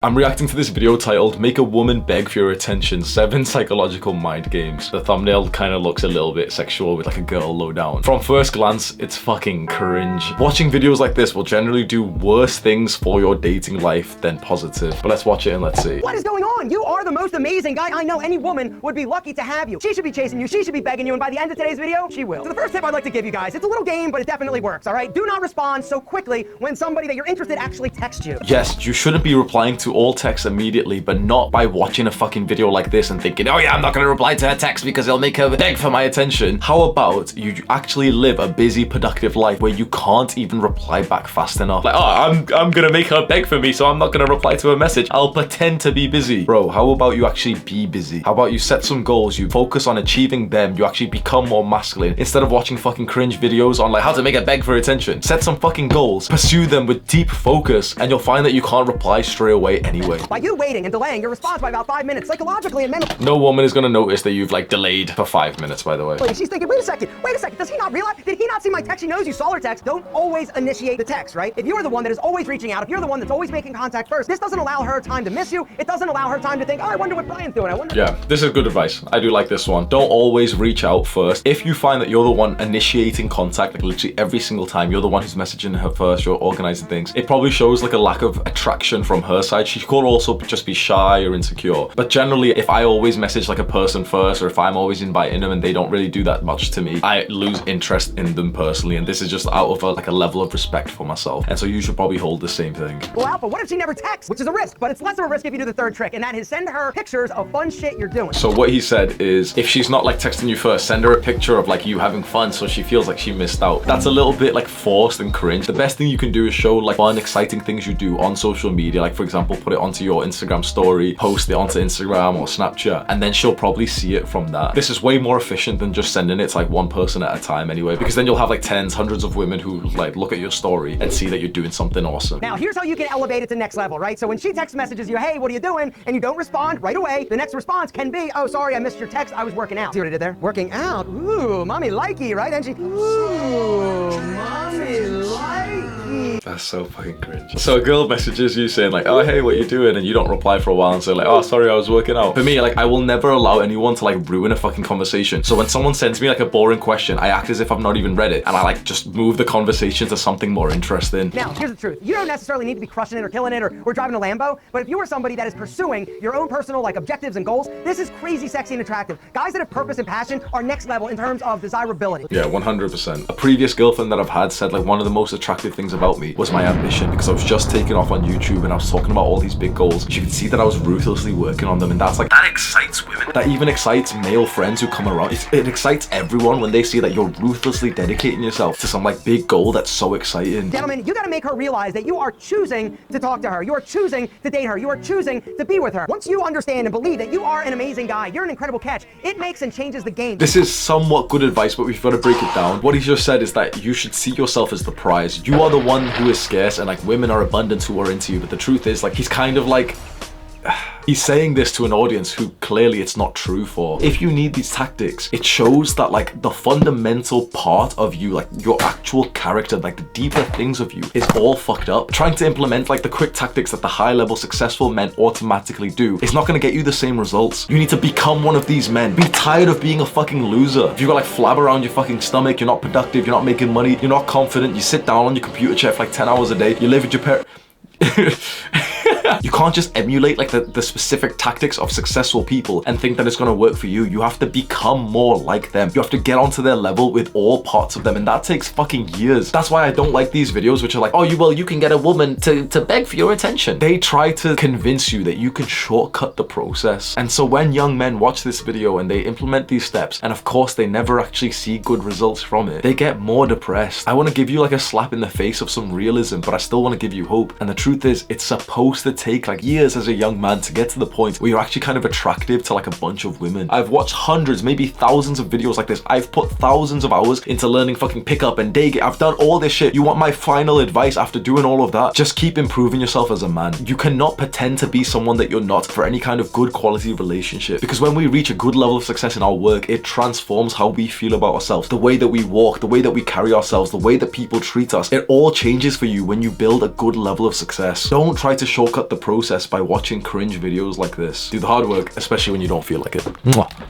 I'm reacting to this video titled "Make a Woman Beg for Your Attention, 7 Psychological Mind Games." The thumbnail kind of looks a little bit sexual with like a girl low down. From first glance, it's fucking cringe. Watching videos like this will generally do worse things for your dating life than positive. But let's watch it and let's see. What is going on? You are the most amazing guy I know. Any woman would be lucky to have you. She should be chasing you, she should be begging you, and by the end of today's video, she will. So the first tip I'd like to give you guys, it's a little game, but it definitely works, all right? Do not respond so quickly when somebody that you're interested actually texts you. Yes, you shouldn't be replying to all texts immediately, but not by watching a fucking video like this and thinking, oh yeah, I'm not gonna reply to her text because it'll make her beg for my attention. How about you actually live a busy, productive life where you can't even reply back fast enough? Like, oh, I'm gonna make her beg for me, so I'm not gonna reply to her message. I'll pretend to be busy. Bro, how about you actually be busy? How about you set some goals, you focus on achieving them, you actually become more masculine instead of watching fucking cringe videos on like how to make a beg for attention. Set some fucking goals, pursue them with deep focus, and you'll find that you can't reply straight away anyway. By you waiting and delaying your response by about 5 minutes, psychologically and mentally. No woman is gonna notice that you've like delayed for 5 minutes, by the way. She's thinking, wait a second, does he not realize? Did he not see my text? She knows you saw her text. Don't always initiate the text, right? If you're the one that is always reaching out, if you're the one that's always making contact first, this doesn't allow her time to miss you. It doesn't allow her time to think, oh, I wonder what Brian's doing. I wonder. Yeah, this is good advice. I do like this one. Don't always reach out first. If you find that you're the one initiating contact, like literally every single time, you're the one who's messaging her first, you're organizing things, it probably shows like a lack of attraction from her side. She could also just be shy or insecure. But generally, if I always message like a person first, or if I'm always inviting them and they don't really do that much to me, I lose interest in them personally. And this is just out of a level of respect for myself. And so you should probably hold the same thing. Well, Alpha, what if she never texts? Which is a risk, but it's less of a risk if you do the third trick, and that is send her pictures of fun shit you're doing. So what he said is, if she's not like texting you first, send her a picture of like you having fun so she feels like she missed out. That's a little bit like forced and cringe. The best thing you can do is show like fun, exciting things you do on social media. Like for example, put it onto your Instagram story, post it onto Instagram or Snapchat, and then she'll probably see it from that. This is way more efficient than just sending it to like one person at a time anyway, because then you'll have like tens, hundreds of women who like look at your story and see that you're doing something awesome. Now, here's how you can elevate it to next level, right? So when she text messages you, hey, what are you doing? And you don't respond right away, the next response can be, oh, sorry, I missed your text. I was working out. See what I did there? Working out. Ooh, mommy likey, right? And she, ooh, mommy likey. That's so fucking cringe. So a girl messages you saying like, oh, hey, what you doing? And you don't reply for a while and say like, oh, sorry, I was working out. For me, like, I will never allow anyone to like ruin a fucking conversation. So when someone sends me like a boring question, I act as if I've not even read it. And I like just move the conversation to something more interesting. Now, here's the truth. You don't necessarily need to be crushing it or killing it or driving a Lambo. But if you are somebody that is pursuing your own personal like objectives and goals, this is crazy, sexy, and attractive. Guys that have purpose and passion are next level in terms of desirability. Yeah, 100%. A previous girlfriend that I've had said like one of the most attractive things about me was my ambition, because I was just taking off on YouTube and I was talking about all these big goals. You could see that I was ruthlessly working on them, and that's like, that excites women. That even excites male friends who come around. It excites everyone when they see that you're ruthlessly dedicating yourself to some like big goal that's so exciting. Gentlemen, you gotta make her realize that you are choosing to talk to her. You are choosing to date her. You are choosing to be with her. Once you understand and believe that you are an amazing guy, you're an incredible catch, it makes and changes the game. This is somewhat good advice, but we've got to break it down. What he just said is that you should see yourself as the prize. You are the one who is scarce, and like women are abundant who are into you. But the truth is, like, he's kind of like, he's saying this to an audience who clearly it's not true for. If you need these tactics, it shows that like the fundamental part of you, like your actual character, like the deeper things of you, is all fucked up. Trying to implement like the quick tactics that the high level successful men automatically do is not gonna get you the same results. You need to become one of these men. Be tired of being a fucking loser. If you got like flab around your fucking stomach, you're not productive, you're not making money, you're not confident, you sit down on your computer chair for like 10 hours a day, you live with your parents. You can't just emulate like the specific tactics of successful people and think that it's gonna work for you. You have to become more like them. You have to get onto their level with all parts of them, and that takes fucking years. That's why I don't like these videos which are like, oh, you can get a woman to beg for your attention. They try to convince you that you can shortcut the process. And so when young men watch this video and they implement these steps, and of course they never actually see good results from it, they get more depressed. I want to give you like a slap in the face of some realism, but I still want to give you hope. And the truth is, it's supposed to take like years as a young man to get to the point where you're actually kind of attractive to like a bunch of women. I've watched hundreds, maybe thousands of videos like this. I've put thousands of hours into learning fucking pickup and dating. I've done all this shit. You want my final advice after doing all of that? Just keep improving yourself as a man. You cannot pretend to be someone that you're not for any kind of good quality relationship, because when we reach a good level of success in our work, it transforms how we feel about ourselves, the way that we walk, the way that we carry ourselves, the way that people treat us. It all changes for you when you build a good level of success. Don't try to shortcut shortcut the process by watching cringe videos like this. Do the hard work, especially when you don't feel like it. Mwah.